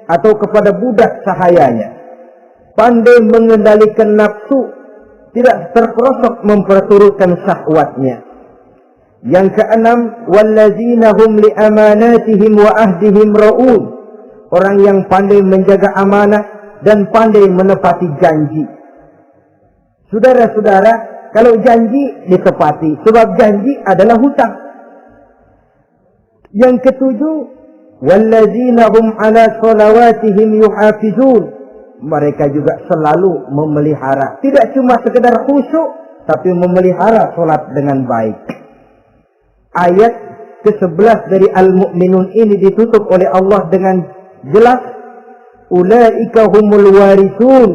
atau kepada budak sahayanya, pandai mengendalikan nafsu, tidak terperosok memperturutkan syahwatnya. Yang keenam, wallazina hum li amanatihim wa ahdihim ra'un. Orang yang pandai menjaga amanah dan pandai menepati janji. Saudara-saudara, kalau janji ditepati, sebab janji adalah hutang. Yang ketujuh, wallazina hum ala salawatihim yuhafizun. Mereka juga selalu memelihara, tidak cuma sekedar khusyuk, tapi memelihara sholat dengan baik. Ayat ke-11 dari Al-Mu'minun ini ditutup oleh Allah dengan jelas, ulaika humul warithun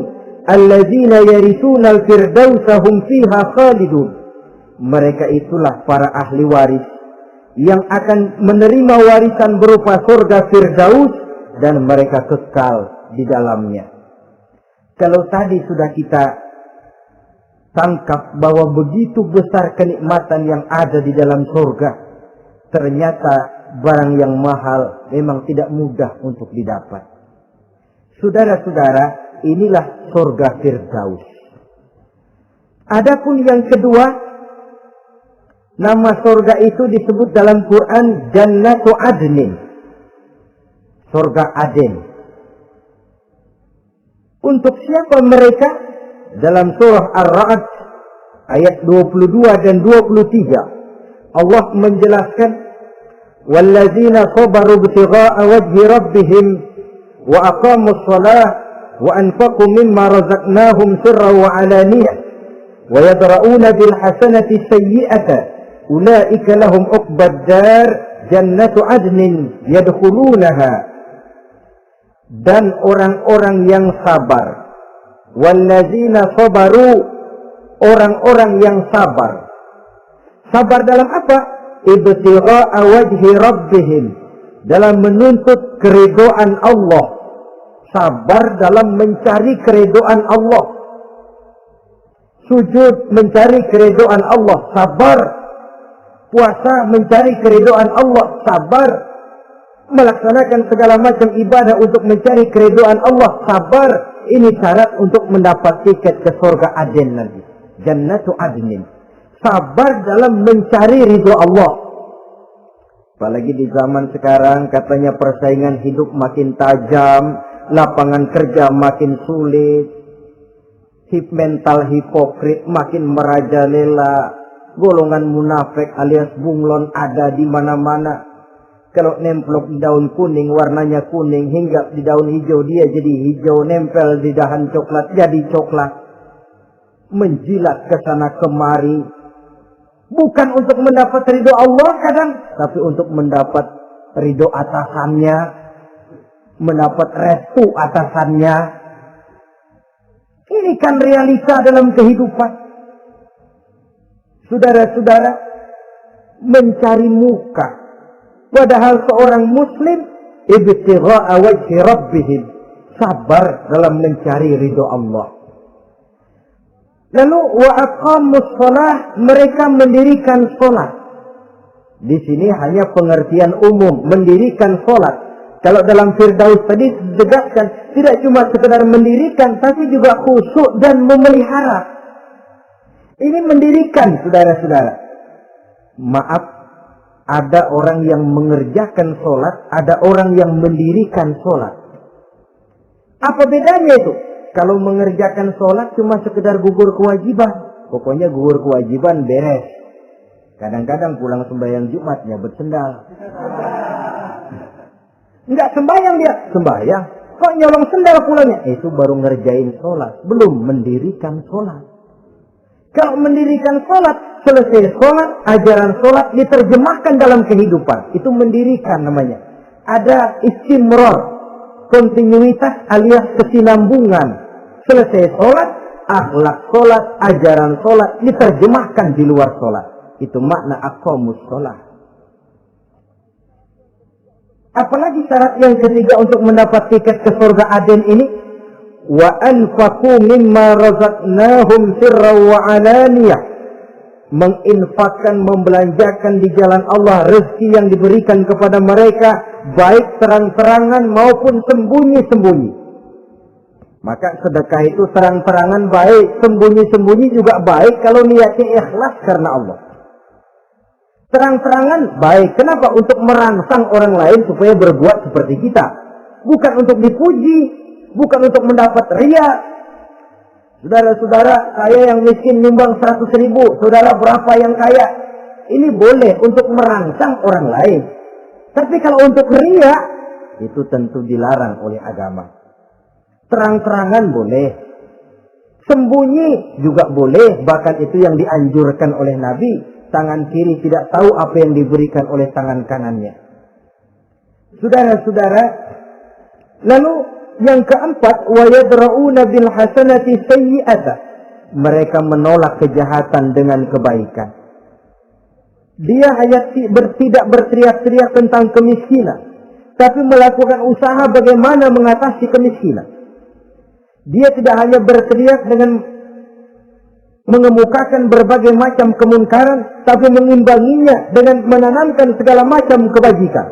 allazina yarithuna al-firdausa hum fiha khalidun. Mereka itulah para ahli waris yang akan menerima warisan berupa surga Firdaus dan mereka kekal di dalamnya. Kalau tadi sudah kita tangkap bahwa begitu besar kenikmatan yang ada di dalam surga, ternyata barang yang mahal memang tidak mudah untuk didapat. Saudara-saudara, inilah surga Firdaus. Adapun yang kedua, nama surga itu disebut dalam Quran Jannatu Adnin, surga Aden. Untuk siapa mereka? Dalam surah Ar-Ra'd ayat 22 dan 23 Allah menjelaskan, walladzina sabaru ibtigha'a wajhi rabbihim wa aqamus shalah wa anfaqu mimma razaqnahum sirran wa 'alaniyah wa yadra'una bil hasanati sayyi'ata ulaika lahum 'uqbad dar jannatu 'adnin yadkhulunaha. Dan orang-orang yang sabar, walladzina sabaru, orang-orang yang sabar. Sabar dalam apa? Ibtigha'a wajhi rabbihim, dalam menuntut keridhaan Allah. Sabar dalam mencari keridhaan Allah. Sujud mencari keridhaan Allah, sabar. Puasa mencari keridhaan Allah, sabar. Melaksanakan segala macam ibadah untuk mencari keridhaan Allah, sabar. Ini syarat untuk mendapat tiket ke surga Aden nanti, Jannatu Adnin. Sabar dalam mencari ridho Allah. Apalagi di zaman sekarang katanya persaingan hidup makin tajam, lapangan kerja makin sulit, mental hipokrit makin merajalela, golongan munafik alias bunglon ada di mana-mana. Kalau nemplok di daun kuning, warnanya kuning, hingga di daun hijau dia jadi hijau, nempel di dahan coklat jadi coklat. Menjilat ke sana kemari, bukan untuk mendapat ridho Allah kadang, tapi untuk mendapat ridho atasannya, mendapat restu atasannya. Ini kan realita dalam kehidupan. Saudara-saudara, mencari muka. Padahal seorang muslim ibtigha'a wajhi rabbihim, sabar dalam mencari ridho Allah. Lalu wa aqamus shalah, mereka mendirikan salat. Di sini hanya pengertian umum, mendirikan salat. Kalau dalam Firdaus tadi ditegaskan tidak cuma sekedar mendirikan, tapi juga khusyuk dan memelihara. Ini mendirikan, saudara-saudara. Maaf, ada orang yang mengerjakan sholat, ada orang yang mendirikan sholat. Apa bedanya itu? Kalau mengerjakan sholat cuma sekedar gugur kewajiban. Pokoknya gugur kewajiban beres. Kadang-kadang pulang sembahyang Jumat nyabet sendal. Enggak sembahyang dia, sembahyang. Kok nyolong sendal pulangnya? Itu baru ngerjain sholat, belum mendirikan sholat. Kalau mendirikan sholat, selesai sholat, ajaran sholat diterjemahkan dalam kehidupan. Itu mendirikan namanya. Ada istimror, kontinuitas alias kesinambungan. Selesai sholat, akhlak sholat, ajaran sholat diterjemahkan di luar sholat. Itu makna aqamus sholat. Apalagi syarat yang ketiga untuk mendapat tiket ke surga Aden ini, wa anfaqu mimma razaqnahum sirran wa 'alaniyah, menginfakkan, membelanjakan di jalan Allah rezeki yang diberikan kepada mereka, baik terang-terangan maupun sembunyi-sembunyi. Maka sedekah itu terang-terangan baik, sembunyi-sembunyi juga baik kalau niatnya ikhlas karena Allah. Terang-terangan baik. Kenapa? Untuk merangsang orang lain supaya berbuat seperti kita. Bukan untuk dipuji, bukan untuk mendapat ria. Saudara-saudara, saya yang miskin nyumbang 100.000, saudara berapa yang kaya? Ini boleh untuk merangsang orang lain. Tapi kalau untuk ria, itu tentu dilarang oleh agama. Terang-terangan boleh, sembunyi juga boleh, bahkan itu yang dianjurkan oleh Nabi. Tangan kiri tidak tahu apa yang diberikan oleh tangan kanannya. Saudara-saudara, lalu yang keempat, wa yadra'una bil hasanati sayyi'ata, mereka menolak kejahatan dengan kebaikan. Dia hanya tidak berteriak-teriak tentang kemiskinan, tapi melakukan usaha bagaimana mengatasi kemiskinan. Dia tidak hanya berteriak dengan mengemukakan berbagai macam kemunkaran, tapi mengimbanginya dengan menanamkan segala macam kebajikan.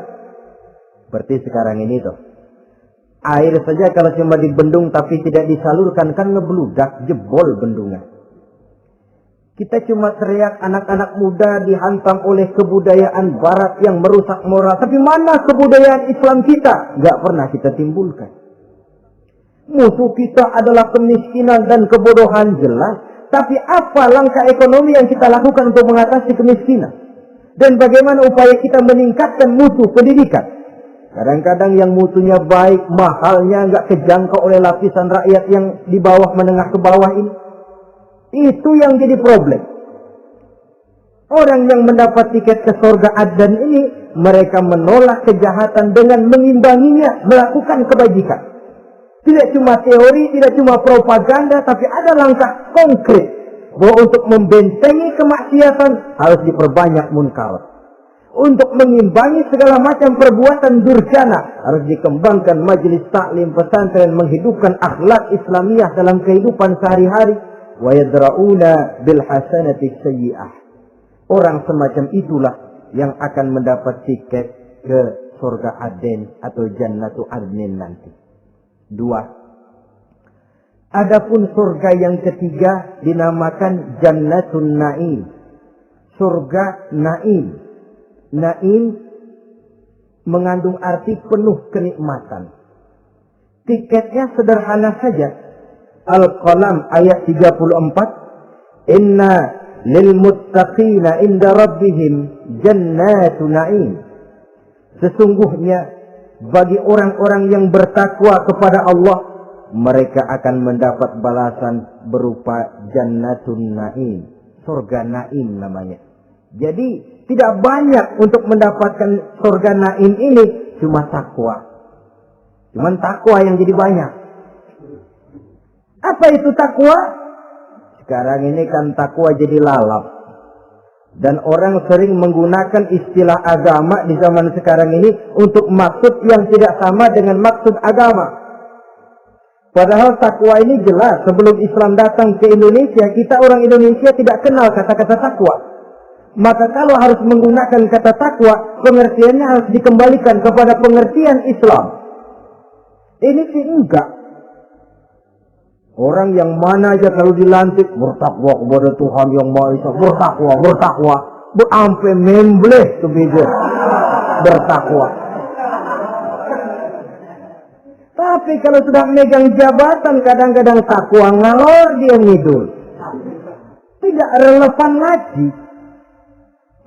Seperti sekarang ini tuh. Air saja kalau cuma dibendung tapi tidak disalurkan kan ngebludak, jebol bendungan. Kita cuma teriak anak-anak muda dihantam oleh kebudayaan barat yang merusak moral. Tapi mana kebudayaan Islam kita? Gak pernah kita timbulkan. Musuh kita adalah kemiskinan dan kebodohan, jelas. Tapi apa langkah ekonomi yang kita lakukan untuk mengatasi kemiskinan? Dan bagaimana upaya kita meningkatkan mutu pendidikan? Kadang-kadang yang mutunya baik, mahalnya nggak kejangkau oleh lapisan rakyat yang di bawah, menengah ke bawah ini. Itu yang jadi problem. Orang yang mendapat tiket ke surga Adnan ini, mereka menolak kejahatan dengan mengimbanginya, melakukan kebajikan. Tidak cuma teori, tidak cuma propaganda, tapi ada langkah konkret bahwa untuk membentengi kemaksiatan harus diperbanyak munkarat. Untuk mengimbangi segala macam perbuatan durjana harus dikembangkan majelis taklim pesantren, menghidupkan akhlak Islamiyah dalam kehidupan sehari-hari. Wa yadra'una bil hasanati sayyi'ah. Orang semacam itulah yang akan mendapat tiket ke surga Aden atau Jannatu Adnin nanti. 2. Adapun surga yang ketiga dinamakan Jannatun Naim. Surga Naim. Naim mengandung arti penuh kenikmatan. Tiketnya sederhana saja. Al-Qalam ayat 34. Inna lil muttaqina inda rabbihim jannatu na'im. Sesungguhnya bagi orang-orang yang bertakwa kepada Allah, mereka akan mendapat balasan berupa jannatun na'im. Surga Naim namanya. Jadi tidak banyak untuk mendapatkan surga Naim ini, cuma takwa. Cuman takwa yang jadi banyak. Apa itu takwa? Sekarang ini kan takwa jadi lalap. Dan orang sering menggunakan istilah agama di zaman sekarang ini untuk maksud yang tidak sama dengan maksud agama. Padahal takwa ini jelas. Sebelum Islam datang ke Indonesia, kita orang Indonesia tidak kenal kata-kata takwa. Maka kalau harus menggunakan kata takwa, pengertiannya harus dikembalikan kepada pengertian Islam. Ini sih enggak. Orang yang mana aja kalau dilantik bertakwa kepada Tuhan yang Maha Esa, bertakwa, sampai membleh ke bibir bertakwa. Tapi kalau sudah megang jabatan, kadang-kadang takwa ngalor dia ngidul. Tidak relevan lagi.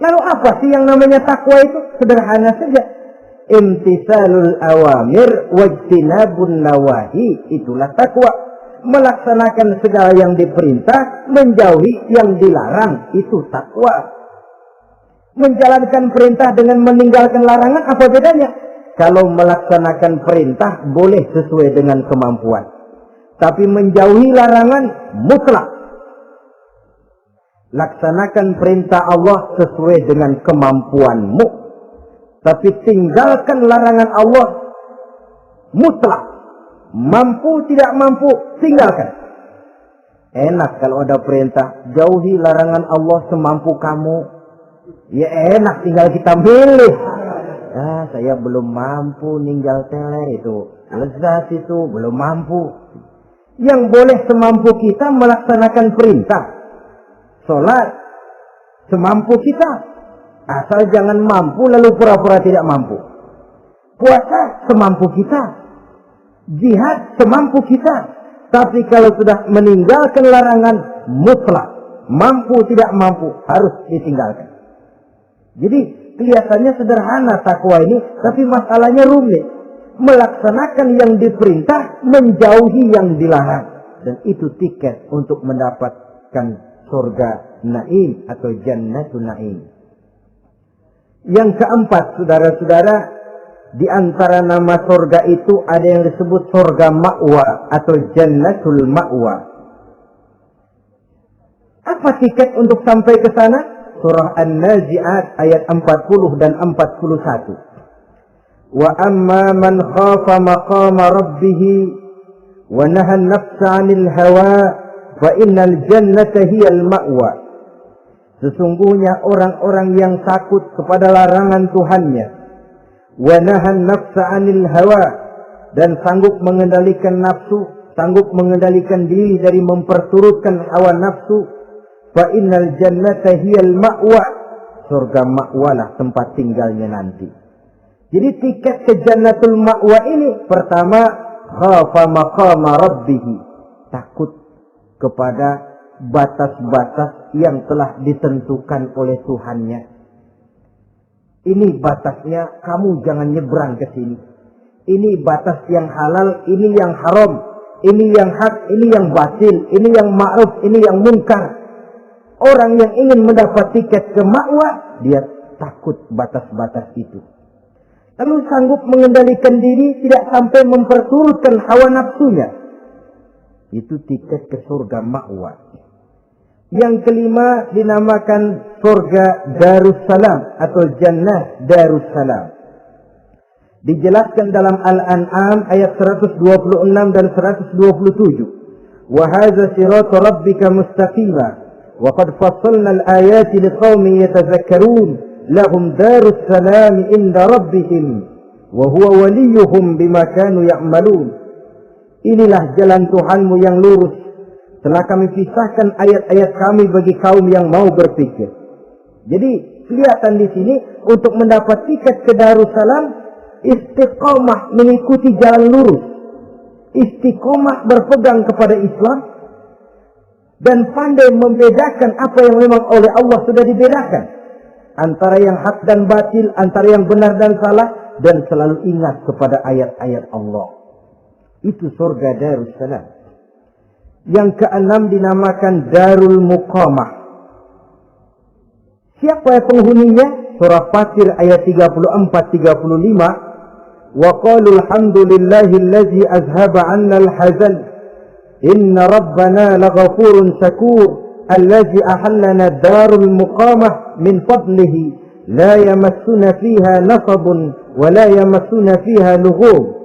Lalu apa sih yang namanya takwa itu? Sederhana saja. Imtisalul awamir wajtinabun nawahi. Itulah takwa. Melaksanakan segala yang diperintah, menjauhi yang dilarang. Itu takwa. Menjalankan perintah dengan meninggalkan larangan, apa bedanya? Kalau melaksanakan perintah boleh sesuai dengan kemampuan. Tapi menjauhi larangan mutlak. Laksanakan perintah Allah sesuai dengan kemampuanmu. Tapi tinggalkan larangan Allah mutlak. Mampu tidak mampu, tinggalkan. Enak kalau ada perintah, jauhi larangan Allah semampu kamu. Ya enak, tinggal kita milih. Saya belum mampu ninggal teler itu. Lezat itu, belum mampu. Yang boleh semampu kita melaksanakan perintah. Sholat semampu kita. Asal jangan mampu lalu pura-pura tidak mampu. Puasa semampu kita. Jihad semampu kita. Tapi kalau sudah meninggalkan larangan mutlak, mampu tidak mampu, harus ditinggalkan. Jadi kelihatannya sederhana takwa ini, tapi masalahnya rumit. Melaksanakan yang diperintah, menjauhi yang dilarang. Dan itu tiket untuk mendapatkan surga Naim atau Jannatun Naim. Yang keempat, saudara-saudara, di antara nama surga itu ada yang disebut surga ma'wa atau Jannatul Ma'wa. Apa tiket untuk sampai ke sana? Surah An-Nazi'at ayat 40 dan 41. Wa amma man khafa maqama rabbih wa naha an-nafsa 'anil hawa fa innal jannata hiyal ma'wa. Sesungguhnya orang-orang yang takut kepada larangan Tuhannya, wa nahan nafsa 'anil hawa, dan sanggup mengendalikan nafsu, sanggup mengendalikan diri dari memperturutkan hawa nafsu, fa innal jannata hiyal ma'wa, surga ma'walah tempat tinggalnya nanti. Jadi tiket ke Jannatul Ma'wa ini, pertama khafa maqama rabbih, takut kepada batas-batas yang telah ditentukan oleh Tuhannya. Ini batasnya, kamu jangan nyebrang ke sini. Ini batas yang halal, ini yang haram, ini yang hak, ini yang batil, ini yang ma'ruf, ini yang munkar. Orang yang ingin mendapat tiket ke ma'wa, dia takut batas-batas itu. Lalu sanggup mengendalikan diri, tidak sampai memperturutkan hawa nafsunya. Itu tiket ke surga ma'wa. Yang kelima dinamakan surga Darussalam atau Jannah Darussalam. Dijelaskan dalam Al-An'am ayat 126 dan 127. Wa hadza siratu rabbika mustaqima wa qad fassalna al-ayati liqaumin yatadhakkarun lahum darussalam inda rabbihim wa huwa waliyuhum bima kanu ya'malun. Inilah jalan Tuhanmu yang lurus. Telah kami pisahkan ayat-ayat kami bagi kaum yang mau berpikir. Jadi kelihatan di sini untuk mendapat tiket ke Darussalam, istiqomah mengikuti jalan lurus, istiqomah berpegang kepada Islam, dan pandai membedakan apa yang memang oleh Allah sudah dibedakan antara yang hak dan batil, antara yang benar dan salah, dan selalu ingat kepada ayat-ayat Allah. Itu surga Darussalam. Yang keenam dinamakan Darul Muqamah. Siapa penghuninya? Surah Fatir ayat 34-35. Wa qalu alhamdulillahillazi azhaba 'anna al-hazan inna rabbana laghafurun syakur allazi ahallana darul muqamah min fadlihi la yamassuna fiha nasabun wa la yamassuna fiha lughub.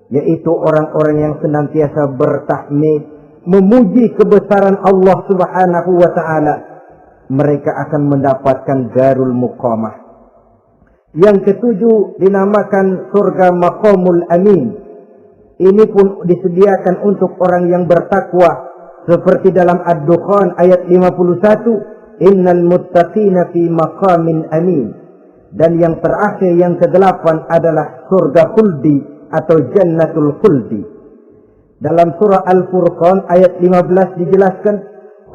Yaitu orang-orang yang senantiasa bertahmid, memuji kebesaran Allah Subhanahu wa ta'ala, mereka akan mendapatkan Darul Muqamah. Yang ketujuh dinamakan surga Maqamul Amin. Ini pun disediakan untuk orang yang bertakwa, seperti dalam Ad-Dukhan ayat 51, innal muttaqina fi maqamin amin. Dan yang terakhir, yang ke-8 adalah surga khuldi atau Jannatul Khuldi. Dalam surah Al-Furqan ayat 15 dijelaskan,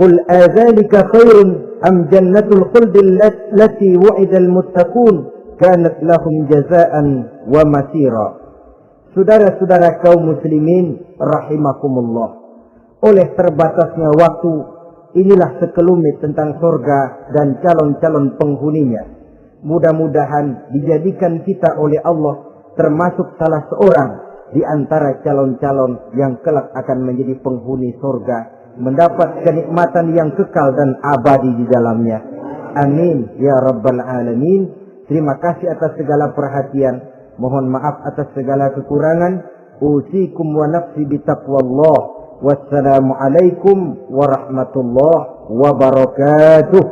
qul adzalika khairun am jannatul khuldi allati wu'idal muttaqun kanat lahum jazaa'an wa masira. Saudara-saudara kaum muslimin rahimakumullah, oleh terbatasnya waktu, inilah sekelumit tentang surga dan calon-calon penghuninya. Mudah-mudahan dijadikan kita oleh Allah termasuk salah seorang di antara calon-calon yang kelak akan menjadi penghuni surga, mendapat kenikmatan yang kekal dan abadi di dalamnya. Amin ya rabbal alamin. Terima kasih atas segala perhatian. Mohon maaf atas segala kekurangan. Usikum wa nafsi bitaqwallah. Wassalamualaikum warahmatullahi wabarakatuh.